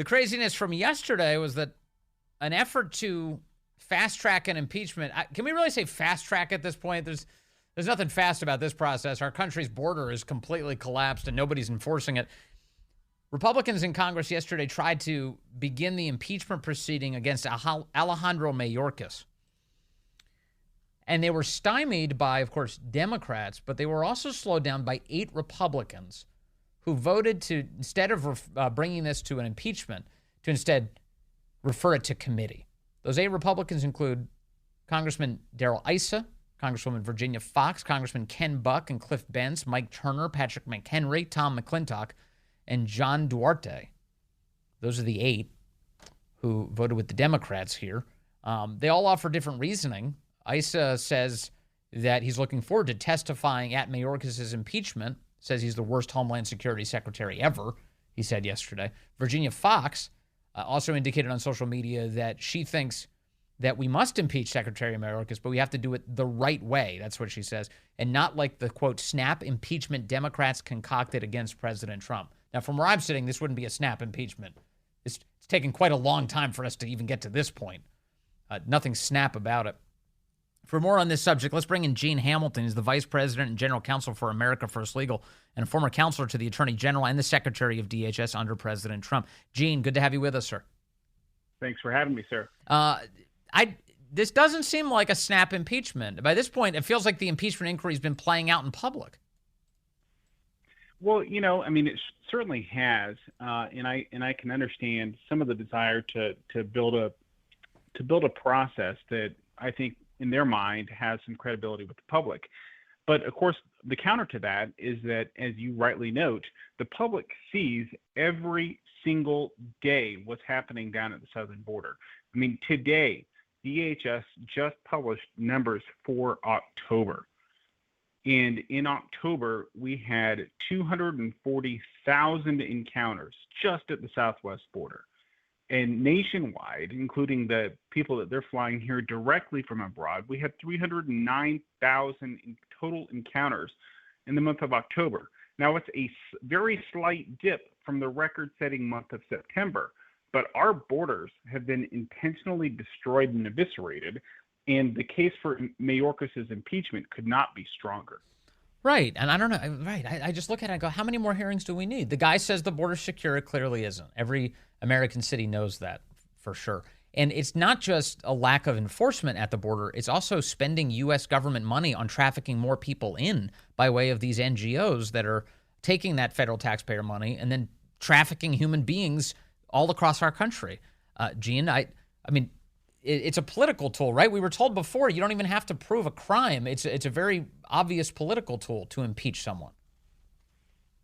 The craziness from yesterday was that an effort to fast track an impeachment. Can we really say fast track at this point? There's nothing fast about this process. Our country's border is completely collapsed and nobody's enforcing it. Republicans in Congress yesterday tried to begin the impeachment proceeding against Alejandro Mayorkas. And they were stymied by, of course, Democrats, but they were also slowed down by 8 Republicans who voted to, instead of bringing this to an impeachment, to instead refer it to committee. Those 8 Republicans include Congressman Darrell Issa, Congresswoman Virginia Foxx, Congressman Ken Buck and Cliff Benz, Mike Turner, Patrick McHenry, Tom McClintock, and John Duarte. Those are the 8 who voted with the Democrats here. They all offer different reasoning. Issa says that he's looking forward to testifying at Mayorkas' impeachment, says he's the worst Homeland Security Secretary ever, he said yesterday. Virginia Foxx also indicated on social media that she thinks that we must impeach Secretary Mayorkas, but we have to do it the right way. That's what she says. And not like the, quote, snap impeachment Democrats concocted against President Trump. Now, from where I'm sitting, this wouldn't be a snap impeachment. It's taken quite a long time for us to even get to this point. Nothing snap about it. For more on this subject, let's bring in Gene Hamilton. He's the Vice President and General Counsel for America First Legal and a former counselor to the Attorney General and the Secretary of DHS under President Trump. Gene, good to have you with us, sir. Thanks for having me, sir. This doesn't seem like a snap impeachment. By this point, it feels like the impeachment inquiry has been playing out in public. Well, it certainly has, and I can understand some of the desire to build a process that I think in their mind has some credibility with the public. But of course, the counter to that is that, as you rightly note, the public sees every single day what's happening down at the southern border. I mean, today, DHS just published numbers for October. And in October, we had 240,000 encounters just at the southwest border. And nationwide, including the people that they're flying here directly from abroad, we had 309,000 total encounters in the month of October. Now, it's a very slight dip from the record-setting month of September, but our borders have been intentionally destroyed and eviscerated, and the case for Mayorkas' impeachment could not be stronger. Right. And I don't know. Right. I just look at it and go, how many more hearings do we need? The guy says the border's secure. It clearly isn't. Every American city knows that for sure. And it's not just a lack of enforcement at the border. It's also spending U.S. government money on trafficking more people in by way of these NGOs that are taking that federal taxpayer money and then trafficking human beings all across our country. Gene, I mean, it's a political tool, right? We were told before you don't even have to prove a crime. It's a very obvious political tool to impeach someone.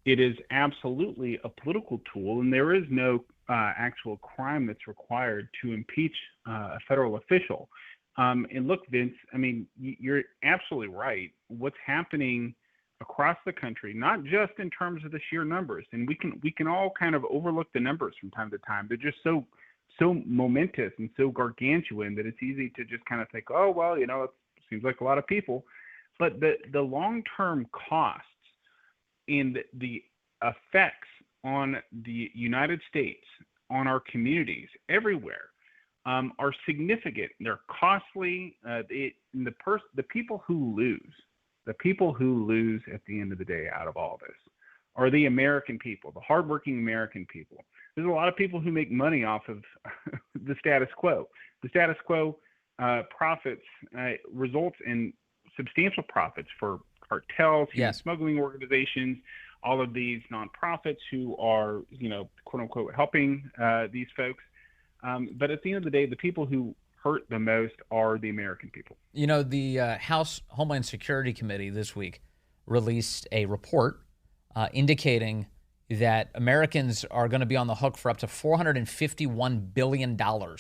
It is absolutely a political tool, and there is no actual crime that's required to impeach a federal official. And look, Vince, I mean, you're absolutely right. What's happening across the country, not just in terms of the sheer numbers, and we can all kind of overlook the numbers from time to time. They're just so momentous and so gargantuan that it's easy to just kind of think, oh, well, it seems like a lot of people. But the long-term costs and the effects on the United States, on our communities everywhere, are significant. They're costly. The people who lose at the end of the day out of all this are the American people, the hardworking American people. There's a lot of people who make money off of the status quo. The status quo profits results in substantial profits for cartels, human smuggling organizations, all of these nonprofits who are, quote unquote, helping these folks. But at the end of the day, the people who hurt the most are the American people. The House Homeland Security Committee this week released a report indicating that Americans are going to be on the hook for up to $451 billion to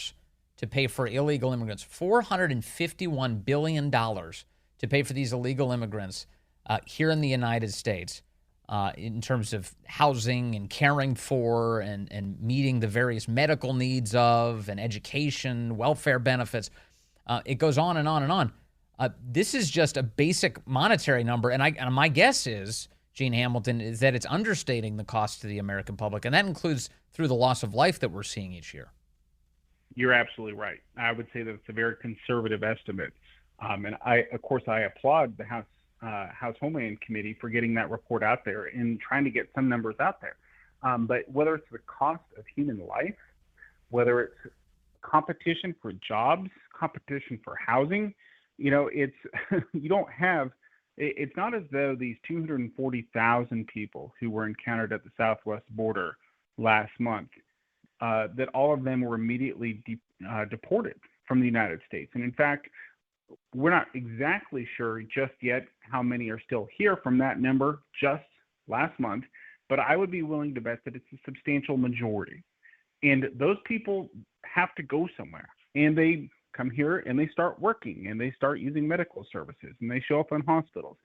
pay for illegal immigrants. $451 billion to pay for these illegal immigrants here in the United States in terms of housing and caring for and meeting the various medical needs of and education, welfare benefits. It goes on and on and on. This is just a basic monetary number. And my guess is, Gene Hamilton, is that it's understating the cost to the American public, and that includes through the loss of life that we're seeing each year. You're absolutely right. I would say that it's a very conservative estimate. And of course, I applaud the House Homeland Committee for getting that report out there and trying to get some numbers out there. But whether it's the cost of human life, whether it's competition for jobs, competition for housing, it's you don't have. It's not as though these 240,000 people who were encountered at the southwest border last month, that all of them were immediately deported from the United States. And in fact, we're not exactly sure just yet how many are still here from that number just last month, but I would be willing to bet that it's a substantial majority. And those people have to go somewhere, and they come here and they start working and they start using medical services and they show up in hospitals.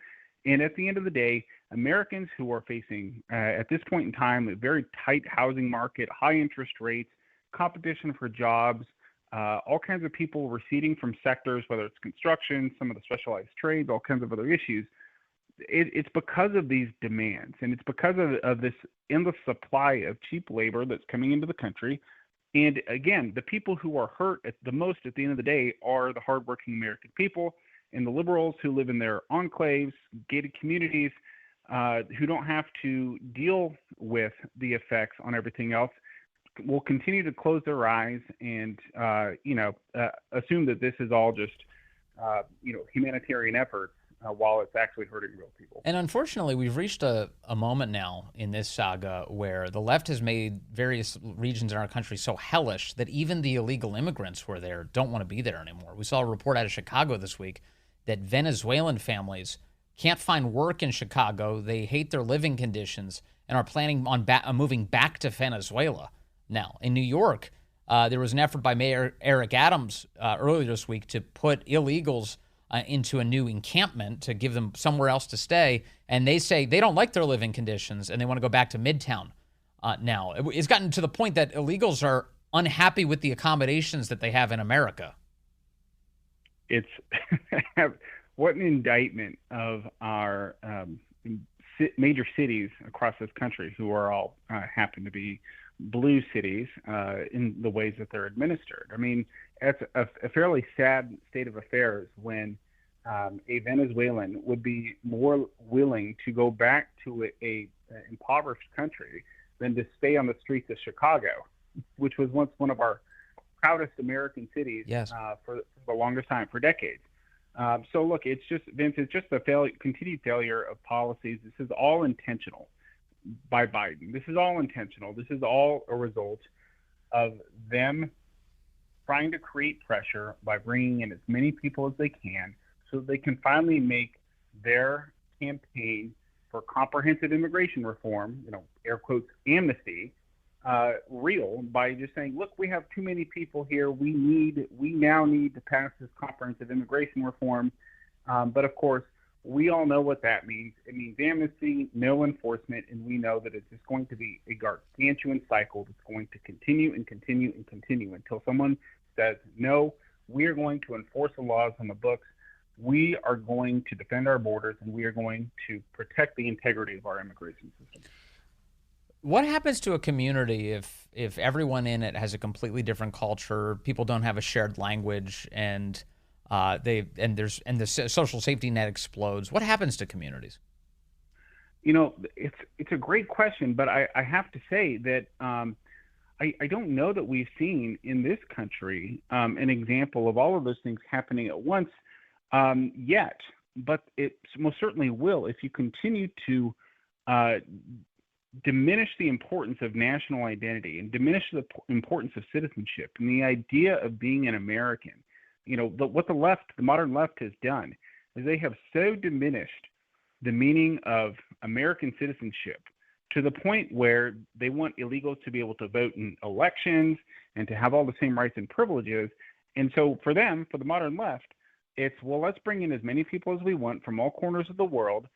And at the end of the day, Americans who are facing, at this point in time, a very tight housing market, high interest rates, competition for jobs, all kinds of people receding from sectors, whether it's construction, some of the specialized trades, all kinds of other issues. It's because of these demands, and it's because of this endless supply of cheap labor that's coming into the country. And again, the people who are hurt the most at the end of the day are the hardworking American people and the liberals who live in their enclaves, gated communities, who don't have to deal with the effects on everything else, will continue to close their eyes and, assume that this is all just, humanitarian efforts while it's actually hurting real people. And unfortunately, we've reached a moment now in this saga where the left has made various regions in our country so hellish that even the illegal immigrants who are there don't want to be there anymore. We saw a report out of Chicago this week that Venezuelan families can't find work in Chicago. They hate their living conditions and are planning on moving back to Venezuela. Now, in New York, there was an effort by Mayor Eric Adams earlier this week to put illegals into a new encampment to give them somewhere else to stay. And they say they don't like their living conditions and they want to go back to Midtown now. It's gotten to the point that illegals are unhappy with the accommodations that they have in America. It's what an indictment of our major cities across this country, who are all happen to be blue cities in the ways that they're administered. I mean, it's a fairly sad state of affairs when a Venezuelan would be more willing to go back to a impoverished country than to stay on the streets of Chicago, which was once one of our proudest American cities. Yes. For the longest time, for decades. So look, it's just, Vince, it's just a continued failure of policies. This is all intentional by Biden. This is all intentional. This is all a result of them trying to create pressure by bringing in as many people as they can so they can finally make their campaign for comprehensive immigration reform, air quotes, amnesty, real, by just saying, look, we have too many people here. We now need to pass this comprehensive immigration reform. But of course, we all know what that means. It means amnesty, no enforcement, and we know that it's just going to be a gargantuan cycle that's going to continue and continue and continue until someone says, no, we are going to enforce the laws on the books. We are going to defend our borders, and we are going to protect the integrity of our immigration system. What happens to a community if everyone in it has a completely different culture, people don't have a shared language, and the social safety net explodes? What happens to communities? It's a great question, but I have to say that I don't know that we've seen in this country an example of all of those things happening at once yet. But it most certainly will if you continue to diminish the importance of national identity and diminish the importance of citizenship and the idea of being an American. What the modern left has done is they have so diminished the meaning of American citizenship to the point where they want illegals to be able to vote in elections and to have all the same rights and privileges. And so for them, for the modern left, it's, well, let's bring in as many people as we want from all corners of the world.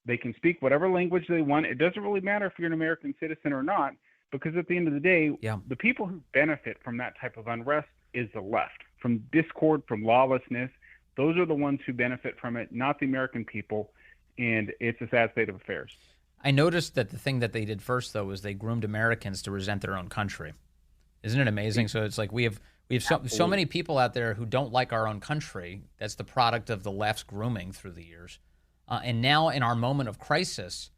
They can speak whatever language they want. It doesn't really matter if you're an American citizen or not, because at the end of the day, the people who benefit from that type of unrest is the left. From discord, from lawlessness, those are the ones who benefit from it, not the American people. And it's a sad state of affairs. I noticed that the thing that they did first, though, was they groomed Americans to resent their own country. Isn't it amazing? So it's like we have so many people out there who don't like our own country. That's the product of the left's grooming through the years. And now in our moment of crisis,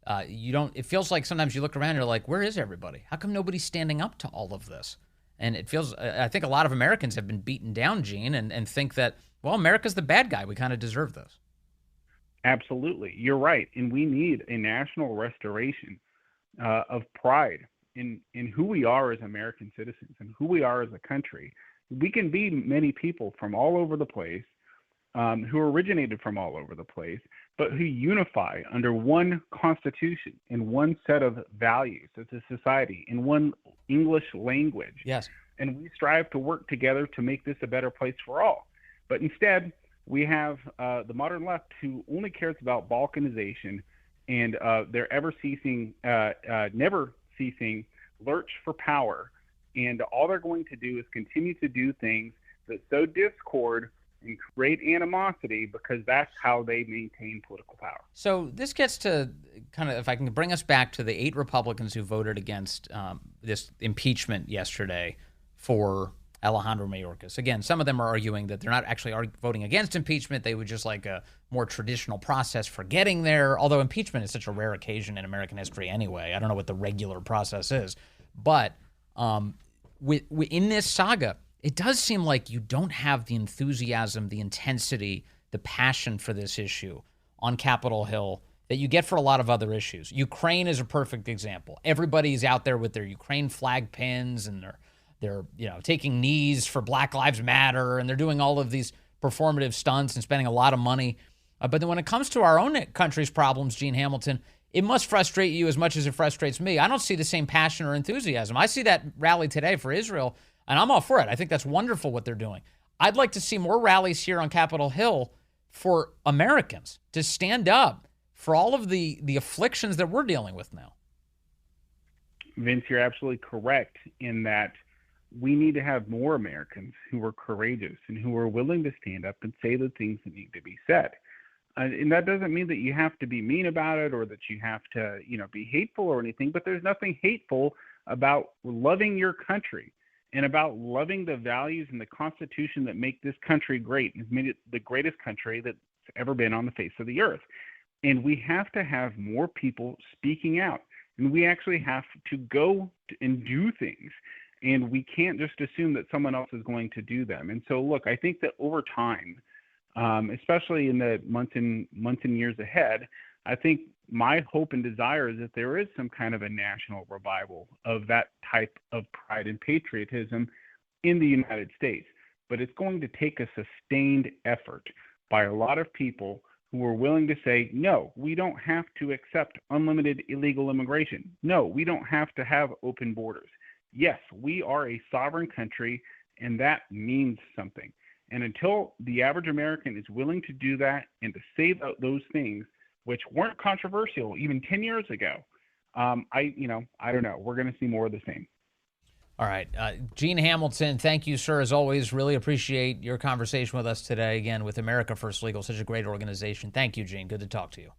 it feels like sometimes you look around and you're like, where is everybody? How come nobody's standing up to all of this? And it feels, I think a lot of Americans have been beaten down, Gene, and think that, well, America's the bad guy. We kind of deserve this. Absolutely. You're right. And we need a national restoration of pride in who we are as American citizens and who we are as a country. We can be many people from all over the place, who originated from all over the place, but who unify under one constitution and one set of values as a society in one English language. Yes. And we strive to work together to make this a better place for all. But instead, we have the modern left who only cares about balkanization and their never ceasing lurch for power. And all they're going to do is continue to do things that sow discord and create animosity, because that's how they maintain political power. So this gets to kind of, if I can bring us back to the 8 Republicans who voted against this impeachment yesterday for Alejandro Mayorkas. Again, some of them are arguing that they're not actually voting against impeachment. They would just like a more traditional process for getting there, although impeachment is such a rare occasion in American history anyway. I don't know what the regular process is. But in this saga, it does seem like you don't have the enthusiasm, the intensity, the passion for this issue on Capitol Hill that you get for a lot of other issues. Ukraine is a perfect example. Everybody's out there with their Ukraine flag pins, and they're taking knees for Black Lives Matter, and they're doing all of these performative stunts and spending a lot of money. But then when it comes to our own country's problems, Gene Hamilton, it must frustrate you as much as it frustrates me. I don't see the same passion or enthusiasm. I see that rally today for Israel, and I'm all for it. I think that's wonderful what they're doing. I'd like to see more rallies here on Capitol Hill for Americans to stand up for all of the afflictions that we're dealing with now. Vince, you're absolutely correct in that we need to have more Americans who are courageous and who are willing to stand up and say the things that need to be said. And that doesn't mean that you have to be mean about it or that you have to, be hateful or anything, but there's nothing hateful about loving your country and about loving the values and the Constitution that make this country great. It's made it the greatest country that's ever been on the face of the earth. And we have to have more people speaking out. And we actually have to go and do things. And we can't just assume that someone else is going to do them. And so, look, I think that over time, especially in the months and years ahead, I think my hope and desire is that there is some kind of a national revival of that type of pride and patriotism in the United States. But it's going to take a sustained effort by a lot of people who are willing to say, no, we don't have to accept unlimited illegal immigration. No, we don't have to have open borders. Yes, we are a sovereign country, and that means something. And until the average American is willing to do that and to say those things, which weren't controversial even 10 years ago, I don't know. We're going to see more of the same. All right. Gene Hamilton, thank you, sir, as always. Really appreciate your conversation with us today, again, with America First Legal, such a great organization. Thank you, Gene. Good to talk to you.